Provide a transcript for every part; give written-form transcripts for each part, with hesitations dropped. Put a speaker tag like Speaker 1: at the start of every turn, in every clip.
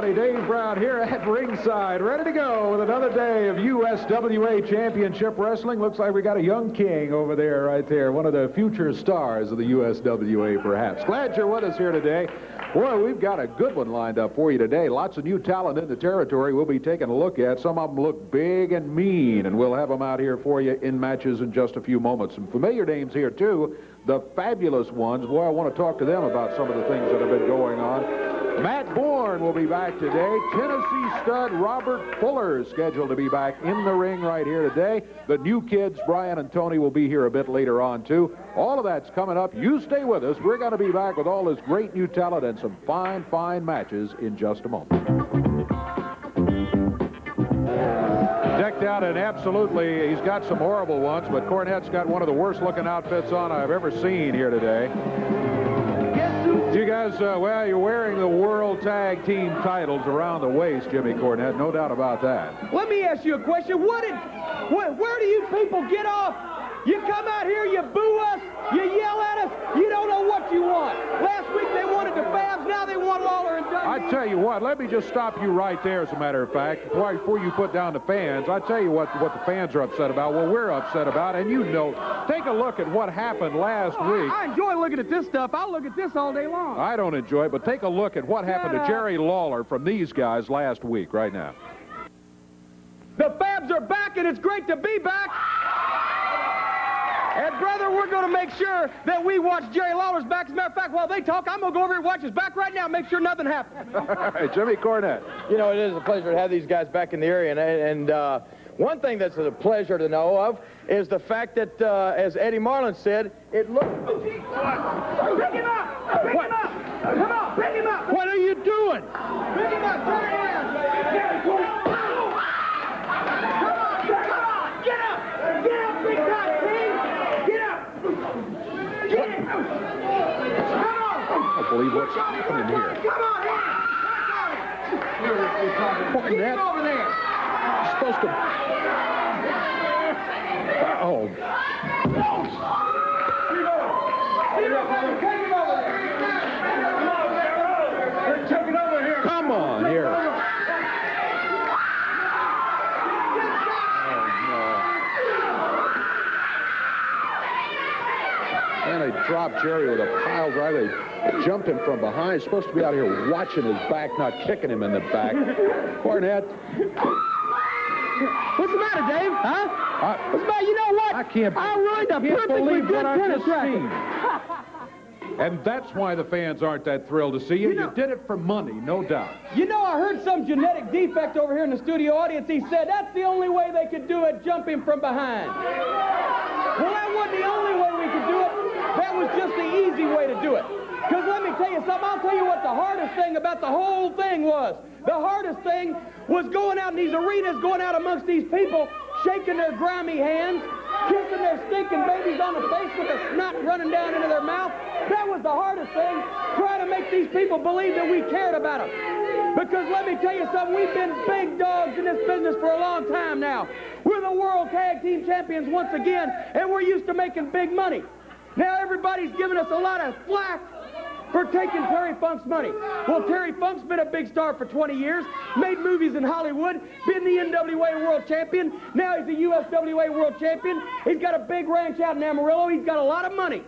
Speaker 1: everybody. Dave Brown here at ringside, ready to go with another day of USWA Championship Wrestling. Looks like we got a young king over there, right there. One of the future stars of the USWA, perhaps. Glad you're with us here today. Boy, we've got a good one lined up for you today. Lots of new talent in the territory we'll be taking a look at. Some of them look big and mean, and we'll have them out here for you in matches in just a few moments. Some familiar names here, too. The fabulous ones. Boy, I want to talk to them about some of the things that have been going on. Matt Bourne will be back today. Tennessee stud Robert Fuller is scheduled to be back in the ring right here today. The new kids, Brian and Tony, will be here a bit later on, too. All of that's coming up. You stay with us. We're going to be back with all this great new talent and some fine, fine matches in just a moment. Decked out and absolutely, he's got some horrible ones, but Cornette's got one of the worst-looking outfits on I've ever seen here today. You guys, well, you're wearing the World Tag Team titles around the waist, Jimmy Cornette, no doubt about that.
Speaker 2: Let me ask you a question. Where do you people get off? You come out here, you boo us, you yell at us, you don't know what you want. Last week they wanted the Babs, now they want Lawler and Dundee.
Speaker 1: I tell you what, let me just stop you right there, as a matter of fact, before you put down the fans. I tell you what the fans are upset about, what we're upset about, and you know, take a look at what happened last week.
Speaker 2: I enjoy looking at this stuff. I'll look at this all day long.
Speaker 1: I don't enjoy it, but take a look at what happened to Jerry Lawler from these guys last week, right now.
Speaker 2: The Babs are back, and it's great to be back. And, brother, we're going to make sure that we watch Jerry Lawler's back. As a matter of fact, while they talk, I'm going to go over here and watch his back right now and make sure nothing happens.
Speaker 1: All right, Jimmy Cornette.
Speaker 3: You know, it is a pleasure to have these guys back in the area. And one thing that's a pleasure to know of is the fact that, as Eddie Marlin said, it looks...
Speaker 2: Pick him up! Pick him up! Come on, pick him up!
Speaker 1: What are you doing?
Speaker 2: Pick him up! Turn around! Come on! Get up! Get up, big time, King! Get up! Get up! Come on!
Speaker 1: I don't believe what's happening here.
Speaker 2: Come on,
Speaker 1: Keep
Speaker 2: him over there!
Speaker 1: You're supposed to... Oh. Come on here. And they dropped Jerry with a pile driver. They jumped him from behind. He's supposed to be out here watching his back, not kicking him in the back. Cornette.
Speaker 2: What's the matter, Dave? Huh? What's the matter? You know what?
Speaker 1: I can't
Speaker 2: ruined a perfectly good tennis racket.
Speaker 1: And that's why the fans aren't that thrilled to see you. You did it for money, no doubt.
Speaker 2: You know, I heard some genetic defect over here in the studio audience. He said that's the only way they could do it, jump him from behind. Well, that wasn't the only way we could do it. That was just the easy way to do it. Because let me tell you something. I'll tell you what the hardest thing about the whole thing was. The hardest thing was going out in these arenas, going out amongst these people, shaking their grimy hands, kissing their stinking babies on the face with the snot running down into their mouth. That was the hardest thing, trying to make these people believe that we cared about them. Because let me tell you something, we've been big dogs in this business for a long time now. We're the World Tag Team Champions once again, and we're used to making big money. Now everybody's giving us a lot of flack for taking Terry Funk's money. Well, Terry Funk's been a big star for 20 years, made movies in Hollywood, been the NWA World Champion, now he's the USWA World Champion. He's got a big ranch out in Amarillo, he's got a lot of money.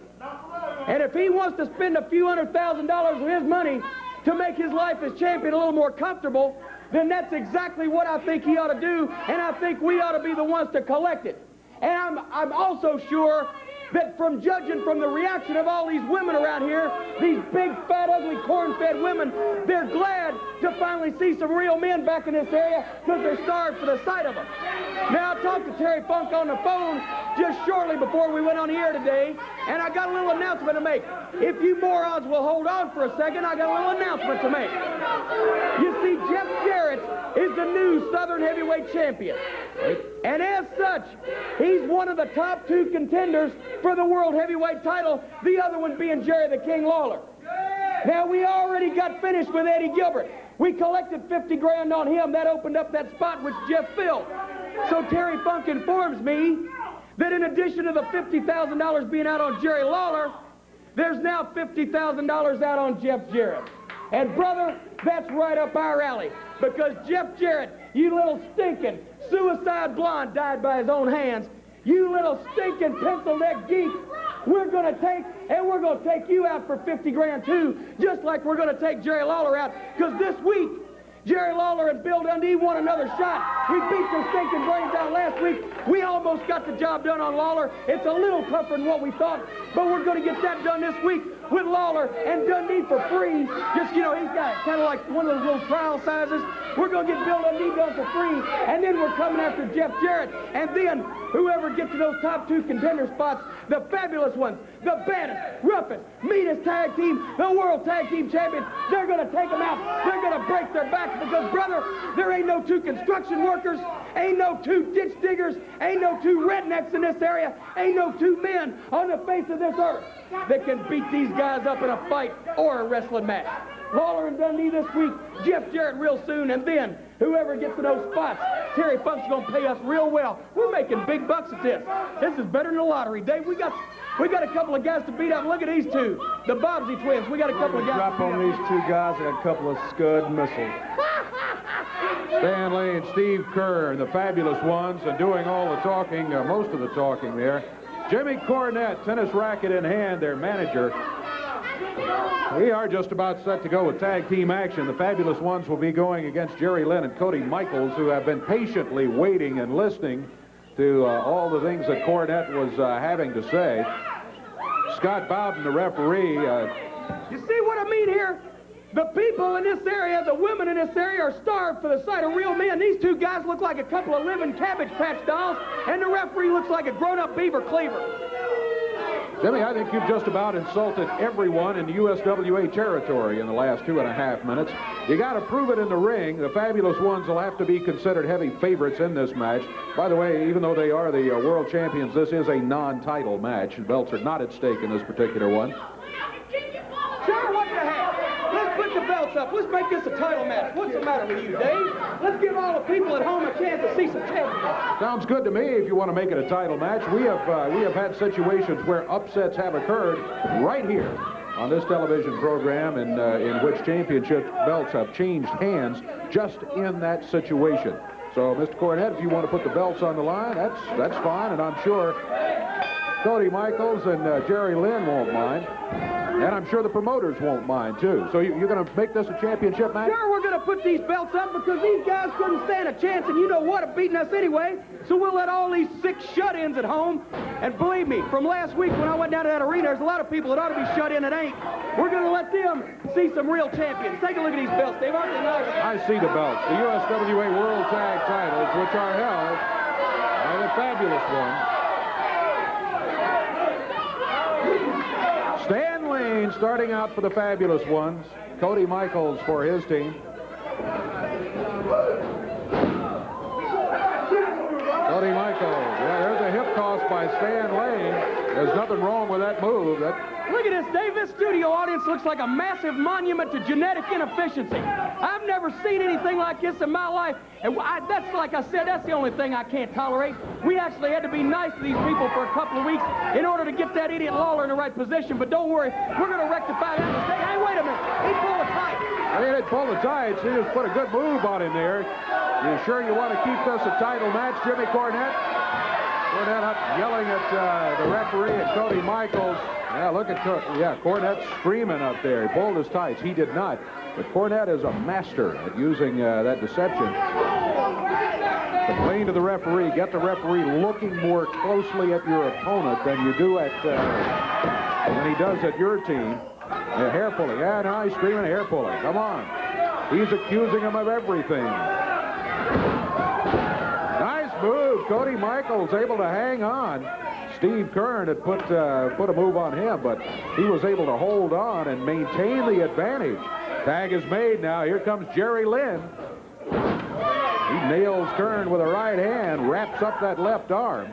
Speaker 2: And if he wants to spend a few $100,000 of his money to make his life as champion a little more comfortable, then that's exactly what I think he ought to do, and I think we ought to be the ones to collect it. And I'm also sure that from judging from the reaction of all these women around here, these big, fat, ugly, corn-fed women, they're glad to finally see some real men back in this area because they're starved for the sight of them. Now, I talked to Terry Funk on the phone just shortly before we went on the air today, and I got a little announcement to make. If you morons will hold on for a second, I got a little announcement to make. You see, Jeff Jarrett is the new Southern Heavyweight Champion. And as such, he's one of the top two contenders for the World Heavyweight title, the other one being Jerry the King Lawler. Now, we already got finished with Eddie Gilbert. We collected 50 grand on him. That opened up that spot which Jeff filled. So Terry Funk informs me that in addition to the $50,000 being out on Jerry Lawler, there's now $50,000 out on Jeff Jarrett. And, brother, that's right up our alley. Because Jeff Jarrett, you little stinking suicide blonde, died by his own hands. You little stinking pencil-neck geek, we're going to take you out for 50 grand, too, just like we're going to take Jerry Lawler out. Because this week, Jerry Lawler and Bill Dundee won another shot. We beat their stinking brains out last week. We almost got the job done on Lawler. It's a little tougher than what we thought, but we're going to get that done this week with Lawler and Dundee for free. Just, you know, he's got kind of like one of those little trial sizes. We're going to get Bill Dundee done for free, and then we're coming after Jeff Jarrett. And then whoever gets to those top 2 contender spots, the fabulous ones, the baddest, roughest, meanest tag team, the World Tag Team Champions, they're going to take them out. They're going to break their backs because, brother, there ain't no 2 construction workers, ain't no 2 ditch diggers, ain't no 2 rednecks in this area, ain't no 2 men on the face of this earth that can beat these guys up in a fight or a wrestling match. Lawler and Dundee this week, Jeff Jarrett real soon, and then whoever gets to those spots, Terry Funk's going to pay us real well. We're making big bucks at this. This is better than the lottery, Dave. We got a couple of guys to beat up. Look at these 2, the Bobbsey twins. We got a couple of guys
Speaker 4: drop on these 2 guys and a couple of Scud missiles.
Speaker 1: Stan Lane, Steve Kerr, the fabulous ones, and doing all the talking, most of the talking there. Jimmy Cornette, tennis racket in hand, their manager. We are just about set to go with tag team action. The fabulous ones will be going against Jerry Lynn and Cody Michaels, who have been patiently waiting and listening to all the things that Cornette was having to say. Scott Bowden, the referee.
Speaker 2: You see what I mean here? The people in this area, the women in this area are starved for the sight of real men. These 2 guys look like a couple of living Cabbage Patch dolls, and the referee looks like a grown-up beaver cleaver.
Speaker 1: Jimmy, I think you've just about insulted everyone in the USWA territory in the last 2.5 minutes. You got to prove it in the ring. The fabulous ones will have to be considered heavy favorites in this match. By the way, even though they are the world champions, this is a non-title match. The belts are not at stake in this particular one.
Speaker 2: Sure, what the heck? Let's put the belts up. Let's make this a title match. What's the matter with you, Dave? Let's give all the people at home a chance to see some champions.
Speaker 1: Sounds good to me if you want to make it a title match. We have had situations where upsets have occurred right here on this television program in which championship belts have changed hands just in that situation. So, Mr. Cornette, if you want to put the belts on the line, that's fine, and I'm sure Cody Michaels and Jerry Lynn won't mind. And I'm sure the promoters won't mind, too. So you're going to make this a championship match?
Speaker 2: Sure, we're going to put these belts up because these guys couldn't stand a chance, and you know what, of beating us anyway. So we'll let all these 6 shut-ins at home. And believe me, from last week when I went down to that arena, there's a lot of people that ought to be shut in that ain't. We're going to let them see some real champions. Take a look at these belts, Dave. Aren't they nice?
Speaker 1: I see the belts. The USWA World Tag titles, which are held by the fabulous one. Stan Lane starting out for the fabulous ones. Cody Michaels for his team. Cody Michaels. Yeah, there's a hip toss by Stan Lane. There's nothing wrong with that move.
Speaker 2: Look at this, Dave. This studio audience looks like a massive monument to genetic inefficiency. I've never seen anything like this in my life. And that's, like I said, that's the only thing I can't tolerate. We actually had to be nice to these people for a couple of weeks in order to get that idiot Lawler in the right position. But don't worry, we're going to rectify that mistake. Hey, wait a minute. He pulled a tight.
Speaker 1: I mean, it pulled the tights. He just put a good move on him there. You sure you want to keep this a title match, Jimmy Cornette? Cornette up yelling at the referee and Cody Michaels. Yeah, look at Cornette screaming up there. He pulled his tights. He did not. But Cornette is a master at using that deception. Complain to the referee. Get the referee looking more closely at your opponent than you do at when he does at your team. Yeah, hair pulling. Yeah, now he's screaming hair pulling. Come on. He's accusing him of everything. Nice move. Cody Michaels able to hang on. Steve Kern had put a move on him, but he was able to hold on and maintain the advantage. Tag is made now. Here comes Jerry Lynn. He nails Kern with a right hand, wraps up that left arm.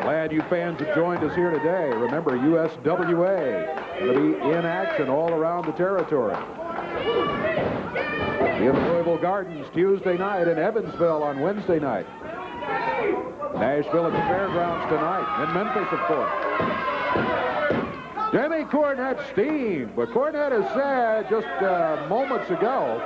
Speaker 1: Glad you fans have joined us here today. Remember, USWA going to be in action all around the territory. In Louisville Gardens Tuesday night, in Evansville on Wednesday night. Nashville at the Fairgrounds tonight, in Memphis, of course. Jimmy Cornette steamed, but Cornette has said just moments ago,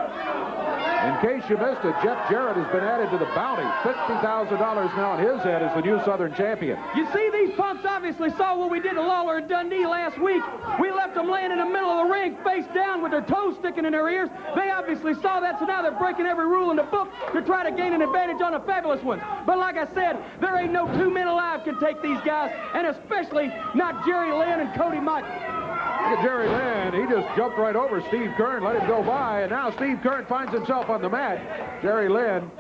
Speaker 1: in case you missed it, Jeff Jarrett has been added to the bounty. $50,000 now on his head as the new Southern champion.
Speaker 2: You see, these punks obviously saw what we did to Lawler and Dundee last week. We left them laying in the middle of the ring, face down with their toes sticking in their ears. They obviously saw that, so now they're breaking every rule in the book to try to gain an advantage on the fabulous ones. But like I said, there ain't no two men alive can take these guys, and especially not Jerry Lynn and Cody Michael.
Speaker 1: Look at Jerry Lynn. He just jumped right over Steve Kern, let him go by, and now Steve Kern finds himself on the mat. Jerry Lynn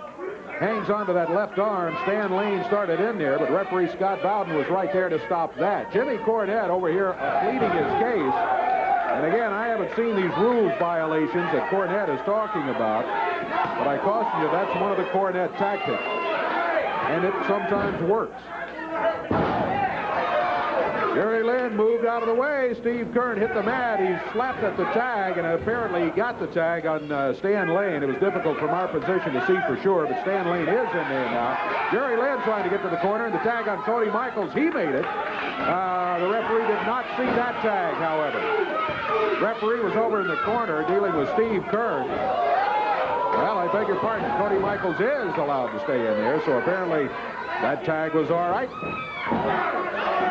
Speaker 1: hangs onto that left arm. Stan Lane started in there, but referee Scott Bowden was right there to stop that. Jimmy Cornette over here pleading his case. And again, I haven't seen these rules violations that Cornette is talking about, but I caution you, that's one of the Cornette tactics, and it sometimes works. Jerry Lynn moved out of the way. Steve Kern hit the mat. He slapped at the tag, and apparently he got the tag on Stan Lane. It was difficult from our position to see for sure, but Stan Lane is in there now. Jerry Lynn trying to get to the corner, and the tag on Cody Michaels, he made it. The referee did not see that tag, however. The referee was over in the corner dealing with Steve Kern. Well, I beg your pardon. Cody Michaels is allowed to stay in there, so apparently that tag was all right.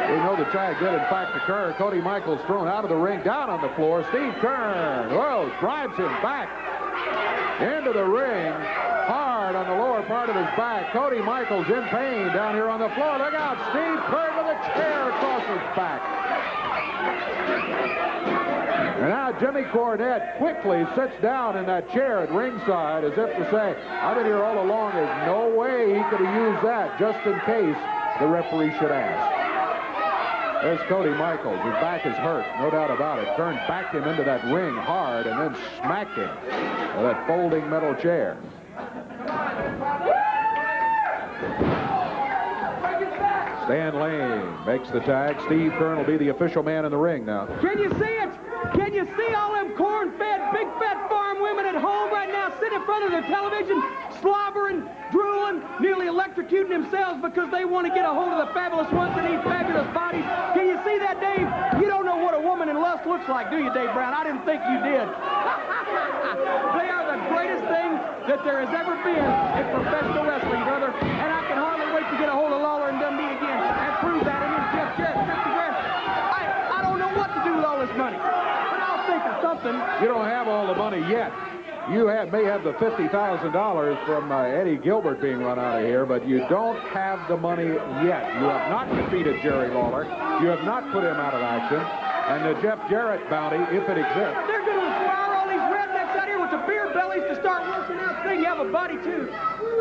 Speaker 1: We know the tag did, in fact, occur. Cody Michaels thrown out of the ring, down on the floor. Steve Kern, whoa, drives him back into the ring, hard on the lower part of his back. Cody Michaels in pain down here on the floor. Look out, Steve Kern with a chair across his back. And now Jimmy Cornette quickly sits down in that chair at ringside as if to say, I've been here all along. There's no way he could have used that, just in case the referee should ask. There's Cody Michaels. His back is hurt, no doubt about it. Kern backed him into that ring hard and then smacked him with that folding metal chair. Stan Lane makes the tag. Steve Kern will be the official man in the ring now.
Speaker 2: Can you see it? Can you see all them corn-fed, big fat farm women at home right now sitting in front of their television, slobbering, drooling, nearly electrocuting themselves because they want to get a hold of the fabulous ones in these fabulous bodies? Can you see that, Dave? You don't know what a woman in lust looks like, do you, Dave Brown? I didn't think you did. They are the greatest thing that there has ever been in professional wrestling, brother. And I can hardly wait to get a hold of Lawler and Dundee again and prove that. And then Jeff Jarrett, 50 grand. I don't know what to do with all this money. But I'll think of something.
Speaker 1: You don't have all the money yet. You may have the $50,000 from Eddie Gilbert being run out of here, but you don't have the money yet. You have not defeated Jerry Lawler. You have not put him out of action. And the Jeff Jarrett bounty, if it exists.
Speaker 2: They're going to inspire all these rednecks out here with the beer bellies to start working out. They have a body, too.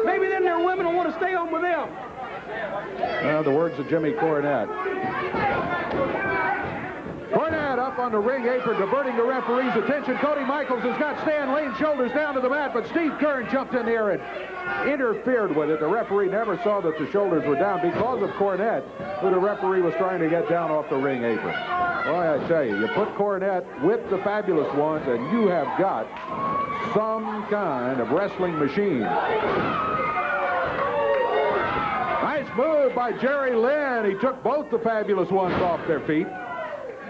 Speaker 2: Maybe then their women will want to stay home with them.
Speaker 1: The words of Jimmy Cornette. Cornette up on the ring apron, diverting the referee's attention. Cody Michaels has got Stan Lane's shoulders down to the mat, but Steve Kern jumped in there and interfered with it. The referee never saw that the shoulders were down because of Cornette, who the referee was trying to get down off the ring apron. Boy, I tell you, you put Cornette with the fabulous ones, and you have got some kind of wrestling machine. Nice move by Jerry Lynn. He took both the fabulous ones off their feet.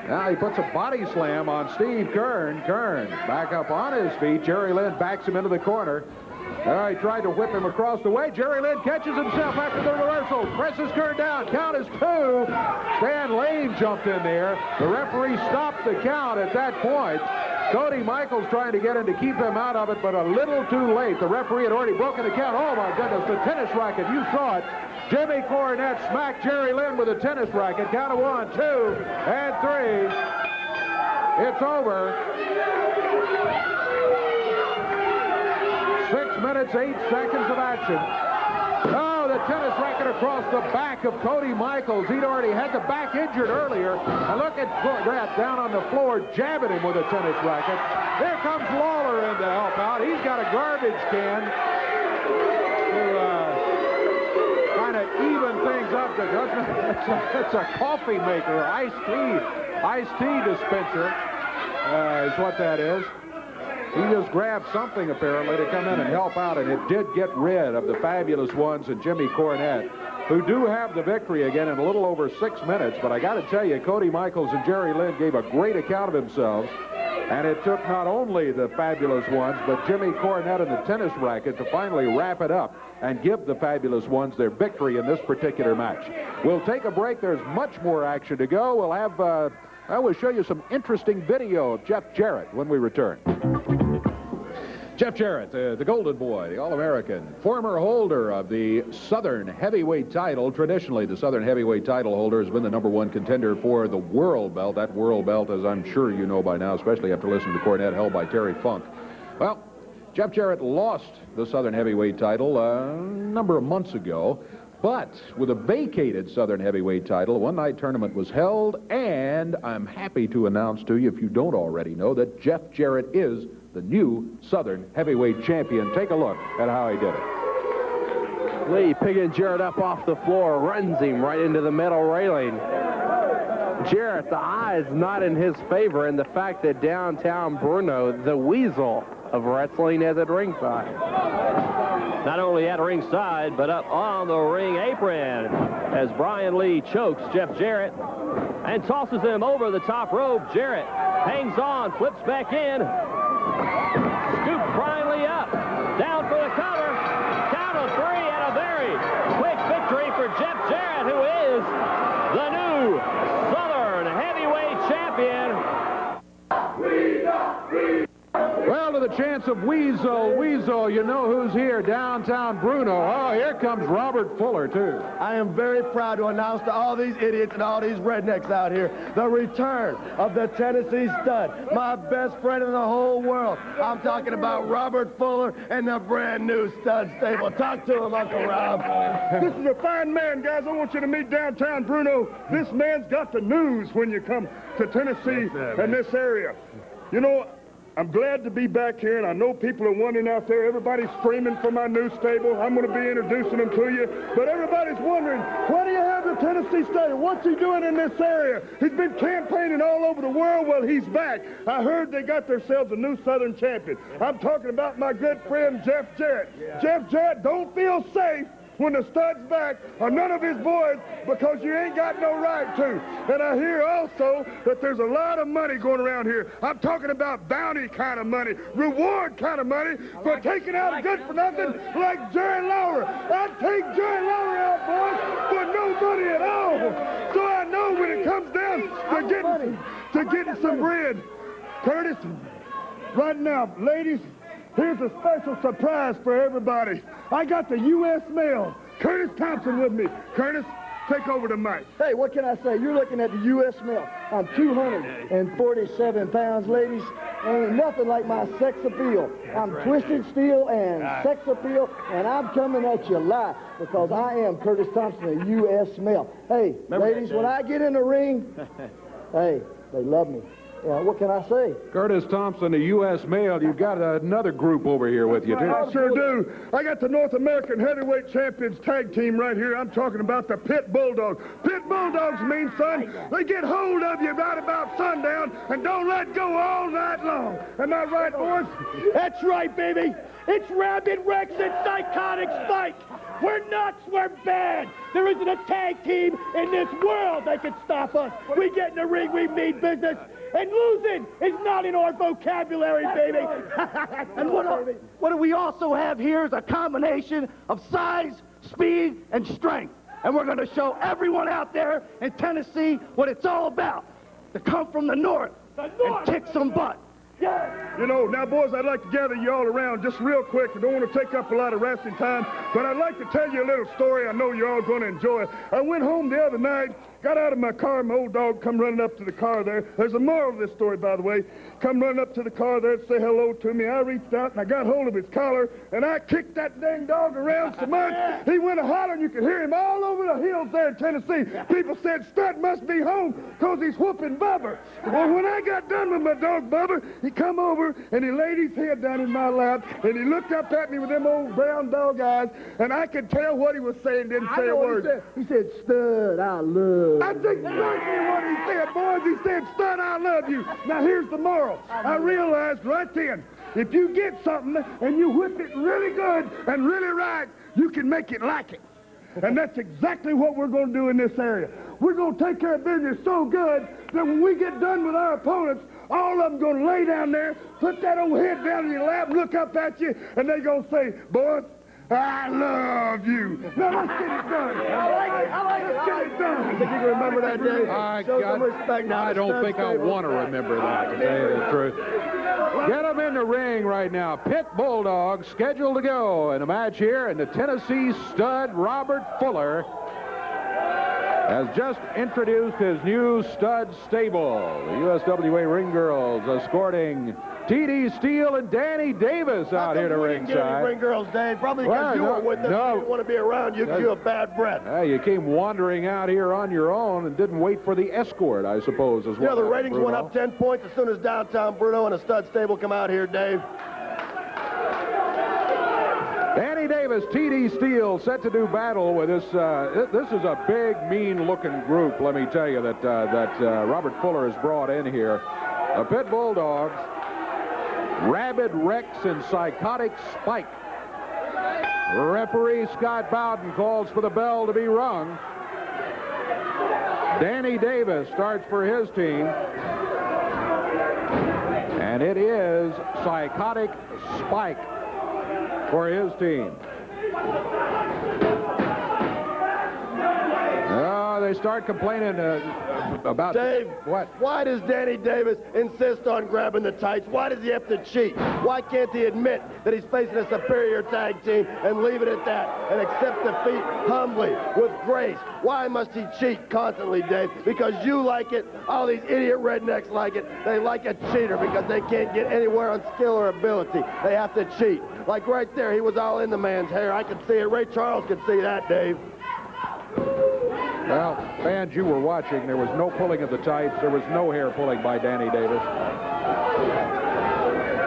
Speaker 1: Now he puts a body slam on Steve Kern. Kern back up on his feet. Jerry Lynn backs him into the corner. He tried to whip him across the way. Jerry Lynn catches himself after the reversal. Presses Kern down. Count is 2. Stan Lane jumped in there. The referee stopped the count at that point. Cody Michaels trying to get in to keep him out of it, but a little too late. The referee had already broken the count. Oh, my goodness, the tennis racket. You saw it. Jimmy Cornette smacked Jerry Lynn with a tennis racket. Count of 1, 2, and 3. It's over. 6 minutes, 8 seconds of action. Oh, the tennis racket across the back of Cody Michaels. He'd already had the back injured earlier. And look at that down on the floor, jabbing him with a tennis racket. There comes Lawler in to help out. He's got a garbage can to kind of even things up. It's a coffee maker, iced tea dispenser is what that is. He just grabbed something, apparently, to come in and help out, and it did get rid of the Fabulous Ones and Jimmy Cornette, who do have the victory again in a little over 6 minutes. But I got to tell you, Cody Michaels and Jerry Lynn gave a great account of themselves, and it took not only the Fabulous Ones, but Jimmy Cornette and the tennis racket to finally wrap it up and give the Fabulous Ones their victory in this particular match. We'll take a break. There's much more action to go. We'll have, I will show you some interesting video of Jeff Jarrett when we return. Jeff Jarrett, the Golden Boy, the All-American, former holder of the Southern Heavyweight title. Traditionally, the Southern Heavyweight title holder has been the #1 contender for the World Belt. That World Belt, as I'm sure you know by now, especially after listening to Cornette, held by Terry Funk. Well, Jeff Jarrett lost the Southern Heavyweight title a number of months ago, but with a vacated Southern Heavyweight title, a one-night tournament was held, and I'm happy to announce to you, if you don't already know, that Jeff Jarrett is the new Southern Heavyweight champion. Take a look at how he did it.
Speaker 5: Lee picking Jarrett up off the floor, runs him right into the metal railing. Jarrett, the eye is not in his favor, and the fact that downtown Bruno, the weasel of wrestling, is at ringside.
Speaker 6: Not only at ringside, but up on the ring apron as Brian Lee chokes Jeff Jarrett and tosses him over the top rope. Jarrett hangs on, flips back in, scoops Brian Lee up, down for the cover, count of 3, and a very quick victory for Jeff Jarrett, who is the new Southern Heavyweight champion.
Speaker 1: Well, to the chance of Weasel, you know who's here, downtown Bruno. Oh, here comes Robert Fuller, too.
Speaker 4: I am very proud to announce to all these idiots and all these rednecks out here the return of the Tennessee Stud, my best friend in the whole world. I'm talking about Robert Fuller and the brand new Stud Stable. Talk to him, Uncle Rob.
Speaker 7: This is a fine man, guys. I want you to meet downtown Bruno. This man's got the news when you come to Tennessee and this area. You know, I'm glad to be back here, and I know people are wondering out there. Everybody's screaming for my new stable. I'm going to be introducing them to you. But everybody's wondering, why do you have the Tennessee stable? What's he doing in this area? He's been campaigning all over the world. Well, he's back. I heard they got themselves a new Southern champion. I'm talking about my good friend, Jeff Jarrett. Yeah. Jeff Jarrett don't feel safe when the Stud's back, or none of his boys, because you ain't got no right to. And I hear also that there's a lot of money going around here. I'm talking about bounty kind of money, reward kind of money for taking out a good-for-nothing like Jerry Lawler. I'd take Jerry Lawler out, boys, for no money at all. So I know when it comes down to getting some bread. Curtis, right now, ladies, here's a special surprise for everybody. I got the U.S. mail. Curtis Thompson with me. Curtis, take over the mic.
Speaker 8: Hey, what can I say? You're looking at the U.S. mail. I'm 247 pounds, ladies. Ain't nothing like my sex appeal. I'm Twisted Steel and sex appeal, and I'm coming at you live because I am Curtis Thompson of U.S. mail. Hey, ladies, when I get in the ring, hey, they love me. What can I say?
Speaker 1: Curtis Thompson, the U.S. Mail. You've got another group over here with you, too.
Speaker 7: I sure do. I got the North American Heavyweight Champions tag team right here. I'm talking about the Pit Bulldogs. Pit Bulldogs mean, son, they get hold of you right about sundown and don't let go all night long. Am I right, boys?
Speaker 8: That's right, baby. It's Rabid Rex and Psychotic Spike. We're nuts, we're bad. There isn't a tag team in this world that can stop us. We get in the ring, we mean business. And losing is not in our vocabulary, baby. And what do we also have here is a combination of size, speed, and strength. And we're going to show everyone out there in Tennessee what it's all about. To come from the north and kick some butt. Yeah.
Speaker 7: You know, now, boys, I'd like to gather you all around just real quick. I don't want to take up a lot of wrestling time, but I'd like to tell you a little story I know you're all going to enjoy. I went home the other night, got out of my car, my old dog come running up to the car there. There's a moral to this story, by the way. Come running up to the car there to say hello to me. I reached out, and I got hold of his collar, and I kicked that dang dog around so much, he went a hollering. You could hear him all over the hills there in Tennessee. People said, Stud must be home because he's whooping Bubba. Well, when I got done with my dog Bubba, he come over, and he laid his head down in my lap, and he looked up at me with them old brown dog eyes, and I could tell what he was saying, didn't say a word.
Speaker 8: He said, Stud, I love
Speaker 7: That's exactly what he said, boys. He said, Stud, I love you. Now, here's the moral. I realized right then if you get something and you whip it really good and really right, you can make it like it. And that's exactly what we're going to do in this area. We're going to take care of business so good that when we get done with our opponents, all of them going to lay down there, put that old head down in your lap, look up at you, and they going to say, boys, I love you. Now let's get it done. I like it. Let's get it done.
Speaker 4: I think you can remember that day. Show some respect now.
Speaker 1: I don't think I want to remember that, to tell you the truth. Get them in the ring right now. Pit Bulldogs scheduled to go in a match here, and the Tennessee stud Robert Fuller has just introduced his new stud stable. The USWA Ring Girls escorting T.D. Steele and Danny Davis out here to ringside.
Speaker 4: Ring Girls, Dave. Probably because you were with them. You didn't want to be around. You a bad breath.
Speaker 1: You came wandering out here on your own and didn't wait for the escort, I suppose, as well.
Speaker 4: Yeah, the ratings went up 10 points as soon as Downtown Bruno and a stud stable come out here, Dave.
Speaker 1: Danny Davis, T.D. Steele set to do battle with this. This is a big, mean-looking group, let me tell you, that Robert Fuller has brought in here. The Pit Bulldogs, Rabid Rex, and Psychotic Spike. Referee Scott Bowden calls for the bell to be rung. Danny Davis starts for his team. And it is Psychotic Spike for his team. They start complaining about...
Speaker 4: Dave,
Speaker 1: what?
Speaker 4: Why does Danny Davis insist on grabbing the tights? Why does he have to cheat? Why can't he admit that he's facing a superior tag team and leave it at that and accept defeat humbly, with grace? Why must he cheat constantly, Dave? Because you like it, all these idiot rednecks like it. They like a cheater because they can't get anywhere on skill or ability. They have to cheat. Like right there, he was all in the man's hair. I could see it. Ray Charles could see that, Dave.
Speaker 1: Well, fans, you were watching. There was no pulling of the tights. There was no hair pulling by Danny Davis.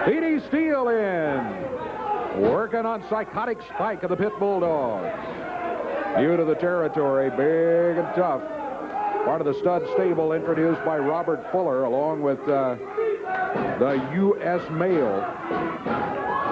Speaker 1: T.D. Steele in. Working on Psychotic Spike of the Pit Bulldogs. New to the territory, big and tough. Part of the stud stable introduced by Robert Fuller, along with the U.S. Male.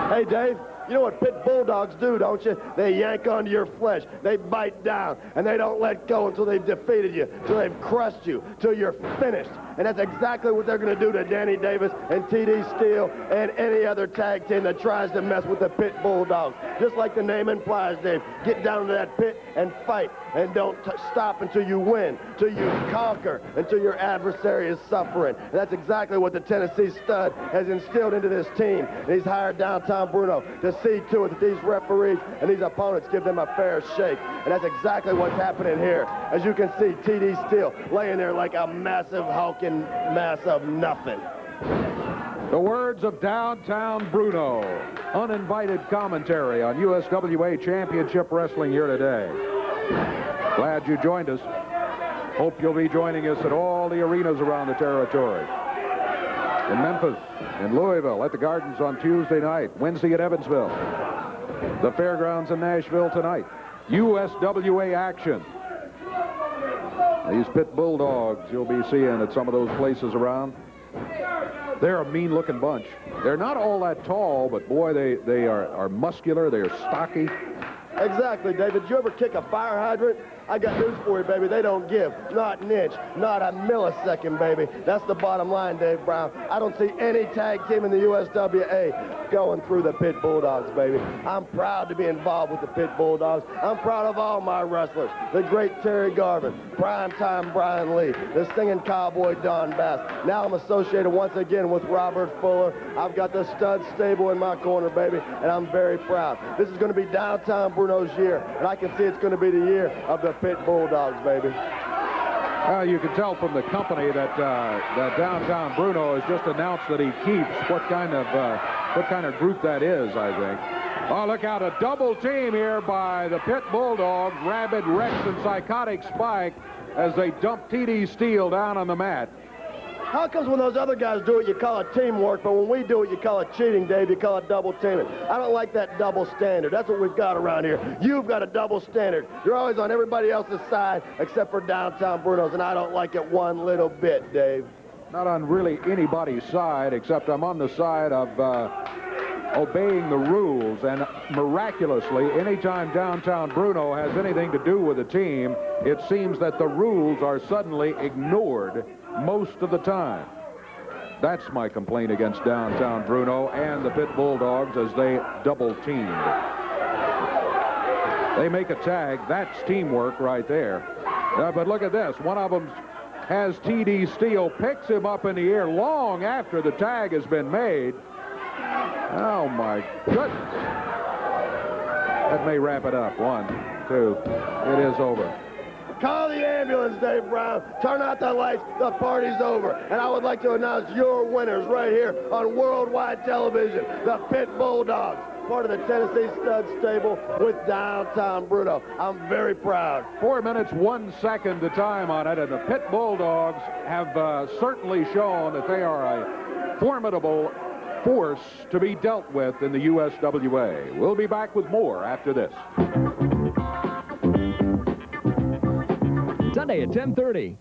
Speaker 4: Hey, Dave. You know what Pit Bulldogs do, don't you? They yank onto your flesh. They bite down, and they don't let go until they've defeated you, until they've crushed you, until you're finished. And that's exactly what they're going to do to Danny Davis and T.D. Steele and any other tag team that tries to mess with the Pit Bulldogs. Just like the name implies, Dave. Get down to that pit and fight. And don't stop until you win, until you conquer, until your adversary is suffering. And that's exactly what the Tennessee stud has instilled into this team. And he's hired Downtown Bruno to see to it that these referees and these opponents give them a fair shake. And that's exactly what's happening here. As you can see, T.D. Steele laying there like a massive hulking mass of nothing.
Speaker 1: The words of Downtown Bruno. Uninvited commentary on USWA Championship Wrestling here today. Glad you joined us. Hope you'll be joining us at all the arenas around the territory. In Memphis, in Louisville, at the Gardens on Tuesday night, Wednesday at Evansville, the Fairgrounds in Nashville tonight. USWA action. These Pit Bulldogs you'll be seeing at some of those places around. They're a mean-looking bunch. They're not all that tall, but boy, they are muscular. They're stocky.
Speaker 4: Exactly, David. Did you ever kick a fire hydrant? I got news for you, baby. They don't give. Not an inch. Not a millisecond, baby. That's the bottom line, Dave Brown. I don't see any tag team in the USWA going through the Pit Bulldogs, baby. I'm proud to be involved with the Pit Bulldogs. I'm proud of all my wrestlers. The great Terry Garvin, Primetime Brian Lee, the singing cowboy Don Bass. Now I'm associated once again with Robert Fuller. I've got the stud stable in my corner, baby, and I'm very proud. This is going to be Downtown Bruno's year, and I can see it's going to be the year of the Pit Bulldogs, baby.
Speaker 1: You can tell from the company that Downtown Bruno has just announced that he keeps. What kind of group that is, I think. Oh, look out, a double team here by the Pit Bulldogs, Rabid Rex and Psychotic Spike, as they dump T.D. Steele down on the mat.
Speaker 4: How comes when those other guys do it, you call it teamwork, but when we do it, you call it cheating, Dave? You call it double teaming. I don't like that double standard. That's what we've got around here. You've got a double standard. You're always on everybody else's side except for Downtown Bruno's, and I don't like it one little bit, Dave.
Speaker 1: Not on really anybody's side, except I'm on the side of obeying the rules, and miraculously, anytime downtown Bruno has anything to do with a team, it seems that the rules are suddenly ignored most of the time. That's my complaint against downtown Bruno and the Pit Bulldogs as they double-teamed. They make a tag. That's teamwork right there. But look at this. One of them has T.D. Steele, picks him up in the air long after the tag has been made. Oh, my goodness. That may wrap it up. 1, 2. It is over.
Speaker 4: Call the ambulance, Dave Brown. Turn out the lights. The party's over. And I would like to announce your winners right here on worldwide television. The Pit Bulldogs, part of the Tennessee Stud Stable with downtown Bruno. I'm very proud.
Speaker 1: 4 minutes, 1 second the time on it, and the Pit Bulldogs have certainly shown that they are a formidable force to be dealt with in the USWA. We'll be back with more after this.
Speaker 9: Sunday at 10:30.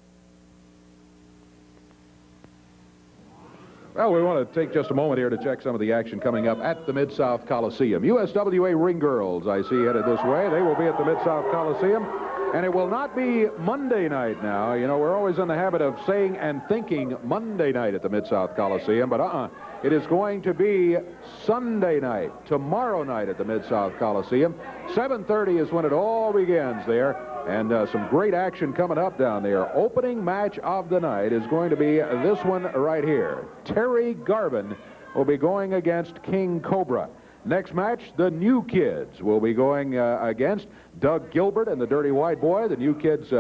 Speaker 1: Well, we want to take just a moment here to check some of the action coming up at the Mid-South Coliseum. USWA Ring Girls, I see, headed this way. They will be at the Mid-South Coliseum, and it will not be Monday night now. You know, we're always in the habit of saying and thinking Monday night at the Mid-South Coliseum, but it is going to be Sunday night, tomorrow night at the Mid-South Coliseum. 7:30 is when it all begins there. And some great action coming up down there. Opening match of the night is going to be this one right here. Terry Garvin will be going against King Cobra. Next match, the New Kids will be going against Doug Gilbert and the Dirty White Boy. The New Kids,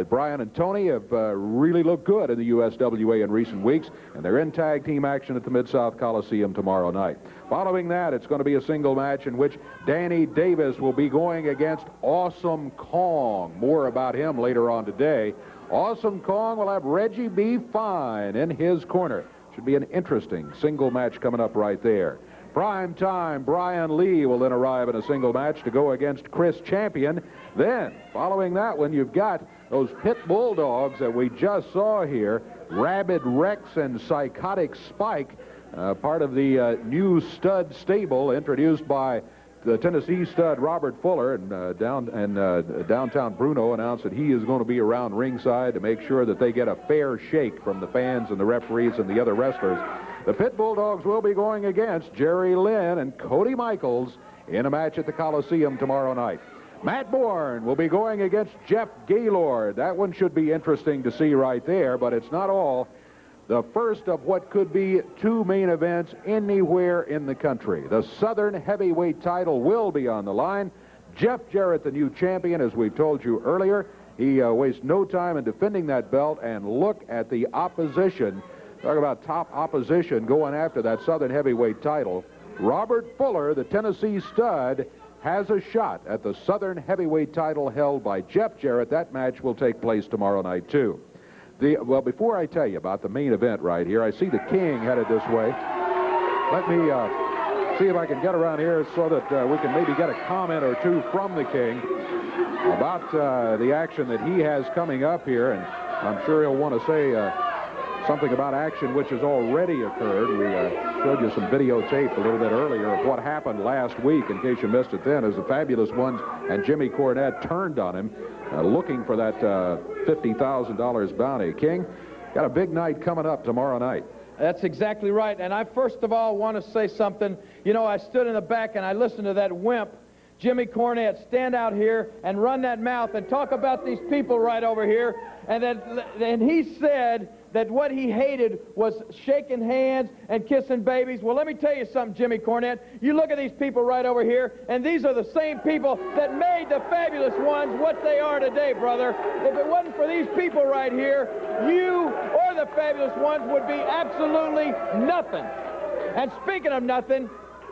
Speaker 1: Brian and Tony, have really looked good in the USWA in recent weeks, and they're in tag team action at the Mid-South Coliseum tomorrow night. Following that, it's going to be a single match in which Danny Davis will be going against Awesome Kong. More about him later on today. Awesome Kong will have Reggie B. Fine in his corner. Should be an interesting single match coming up right there. Prime time, Brian Lee will then arrive in a single match to go against Chris Champion. Then, following that one, you've got those Pit Bulldogs that we just saw here, Rabid Rex and Psychotic Spike, part of the new stud stable introduced by the Tennessee stud Robert Fuller, and downtown Bruno announced that he is going to be around ringside to make sure that they get a fair shake from the fans and the referees and the other wrestlers. The Pit Bulldogs will be going against Jerry Lynn and Cody Michaels in a match at the Coliseum tomorrow night. Matt Bourne will be going against Jeff Gaylord. That one should be interesting to see right there, but it's not all. The first of what could be 2 main events anywhere in the country. The Southern Heavyweight title will be on the line. Jeff Jarrett, the new champion, as we've told you earlier, he wastes no time in defending that belt, and look at the opposition. Talk about top opposition going after that Southern Heavyweight title. Robert Fuller, the Tennessee stud, has a shot at the Southern Heavyweight title held by Jeff Jarrett. That match will take place tomorrow night, too. Well, before I tell you about the main event right here, I see the King headed this way. Let me see if I can get around here so that we can maybe get a comment or two from the King about the action that he has coming up here. And I'm sure he'll want to say something about action which has already occurred. We showed you some videotape a little bit earlier of what happened last week, in case you missed it then, as the Fabulous Ones and Jimmy Cornette turned on him, looking for that $50,000 bounty. King, got a big night coming up tomorrow night.
Speaker 3: That's exactly right. And I first of all want to say something. You know, I stood in the back and I listened to that wimp, Jimmy Cornette, stand out here and run that mouth and talk about these people right over here. And he said that what he hated was shaking hands and kissing babies. Well, let me tell you something, Jimmy Cornette. You look at these people right over here, and these are the same people that made the Fabulous Ones what they are today, brother. If it wasn't for these people right here, you or the Fabulous Ones would be absolutely nothing. And speaking of nothing,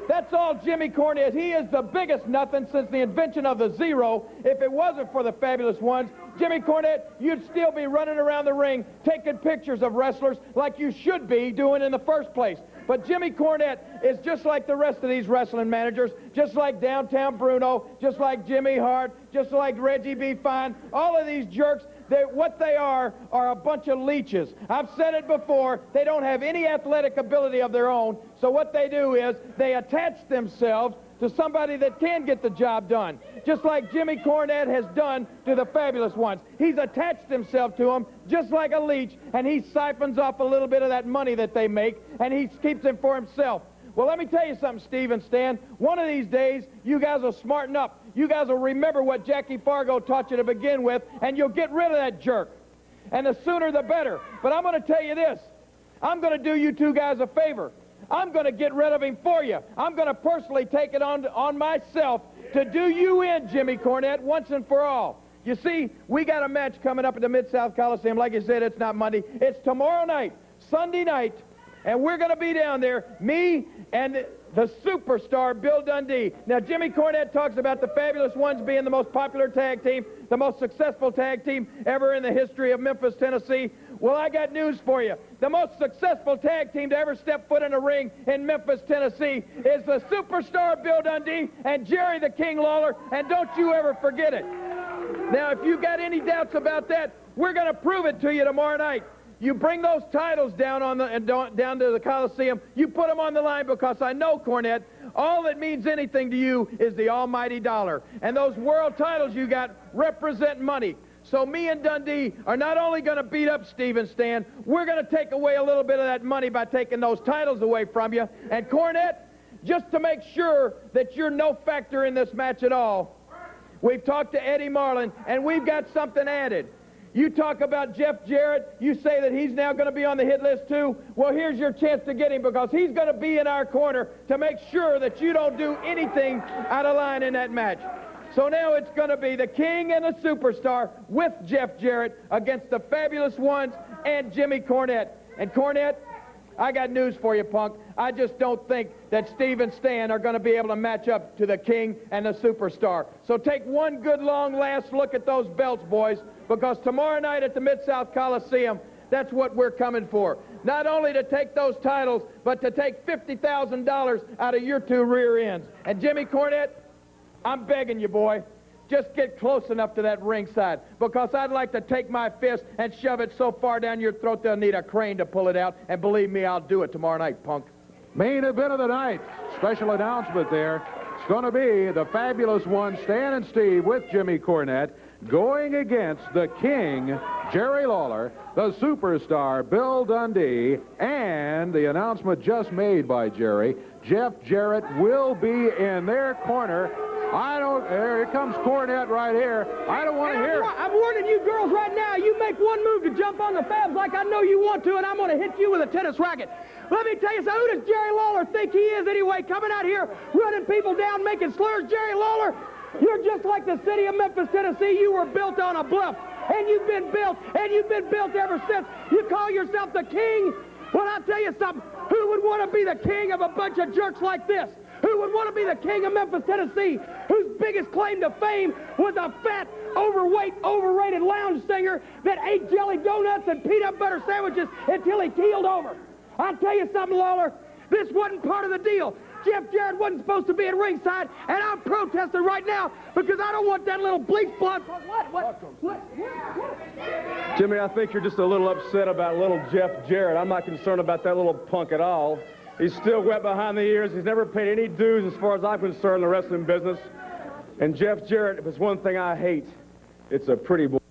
Speaker 3: that's all Jimmy Cornette. He is the biggest nothing since the invention of the zero. If it wasn't for the Fabulous Ones, Jimmy Cornette, you'd still be running around the ring taking pictures of wrestlers like you should be doing in the first place. But Jimmy Cornette is just like the rest of these wrestling managers, just like Downtown Bruno, just like Jimmy Hart, just like Reggie B. Fine. All of these jerks, what they are a bunch of leeches. I've said it before, they don't have any athletic ability of their own, so what they do is they attach themselves to somebody that can get the job done, just like Jimmy Cornette has done to the Fabulous Ones. He's attached himself to them just like a leech, and he siphons off a little bit of that money that they make, and he keeps it for himself. Well, let me tell you something, Steve and Stan. One of these days, you guys will smarten up. You guys will remember what Jackie Fargo taught you to begin with, and you'll get rid of that jerk. And the sooner the better. But I'm going to tell you this. I'm going to do you two guys a favor. I'm going to get rid of him for you. I'm going to personally take it on myself to do you in, Jimmy Cornette, once and for all. You see, we got a match coming up at the Mid-South Coliseum. Like you said, it's not Monday. It's tomorrow night, Sunday night, and we're going to be down there, me and the superstar Bill Dundee. Now, Jimmy Cornette talks about the Fabulous Ones being the most popular tag team, the most successful tag team ever in the history of Memphis, Tennessee. Well, I got news for you. The most successful tag team to ever step foot in a ring in Memphis, Tennessee is the superstar Bill Dundee and Jerry the King Lawler, and don't you ever forget it. Now, if you got any doubts about that, we're going to prove it to you tomorrow night. You bring those titles down down to the Coliseum. You put them on the line, because I know, Cornette, all that means anything to you is the almighty dollar. And those world titles you got represent money. So me and Dundee are not only going to beat up Steve and Stan, we're going to take away a little bit of that money by taking those titles away from you. And Cornette, just to make sure that you're no factor in this match at all, we've talked to Eddie Marlin, and we've got something added. You talk about Jeff Jarrett, you say that he's now going to be on the hit list too. Well, here's your chance to get him, because he's going to be in our corner to make sure that you don't do anything out of line in that match. So now it's going to be the King and the Superstar with Jeff Jarrett against the Fabulous Ones and Jimmy Cornette. And Cornette, I got news for you, punk. I just don't think that Steve and Stan are going to be able to match up to the King and the Superstar. So take one good long last look at those belts, boys, because tomorrow night at the Mid-South Coliseum, that's what we're coming for. Not only to take those titles, but to take $50,000 out of your two rear ends. And Jimmy Cornette, I'm begging you, boy, just get close enough to that ringside, because I'd like to take my fist and shove it so far down your throat they'll need a crane to pull it out, and believe me, I'll do it tomorrow night, punk.
Speaker 1: Main event of the night. Special announcement there. It's going to be the Fabulous Ones, Stan and Steve, with Jimmy Cornette, going against the King, Jerry Lawler, the Superstar, Bill Dundee, and the announcement just made by Jerry, Jeff Jarrett will be in their corner. Here comes Cornette right here. I don't want to hear it.
Speaker 2: I'm warning you girls right now, you make one move to jump on the Fabs like I know you want to, and I'm going to hit you with a tennis racket. Let me tell you something, who does Jerry Lawler think he is anyway, coming out here, running people down, making slurs? Jerry Lawler, you're just like the city of Memphis, Tennessee. You were built on a bluff, and you've been built ever since. You call yourself the king? Well, I'll tell you something, who would want to be the king of a bunch of jerks like this? Who would want to be the king of Memphis, Tennessee, whose biggest claim to fame was a fat, overweight, overrated lounge singer that ate jelly donuts and peanut butter sandwiches until he keeled over? I'll tell you something, Lawler, this wasn't part of the deal. Jeff Jarrett wasn't supposed to be at ringside, and I'm protesting right now because I don't want that little bleach blonde. What?
Speaker 9: Jimmy, I think you're just a little upset about little Jeff Jarrett. I'm not concerned about that little punk at all. He's still wet behind the ears. He's never paid any dues as far as I'm concerned in the wrestling business. And Jeff Jarrett, if it's one thing I hate, it's a pretty boy.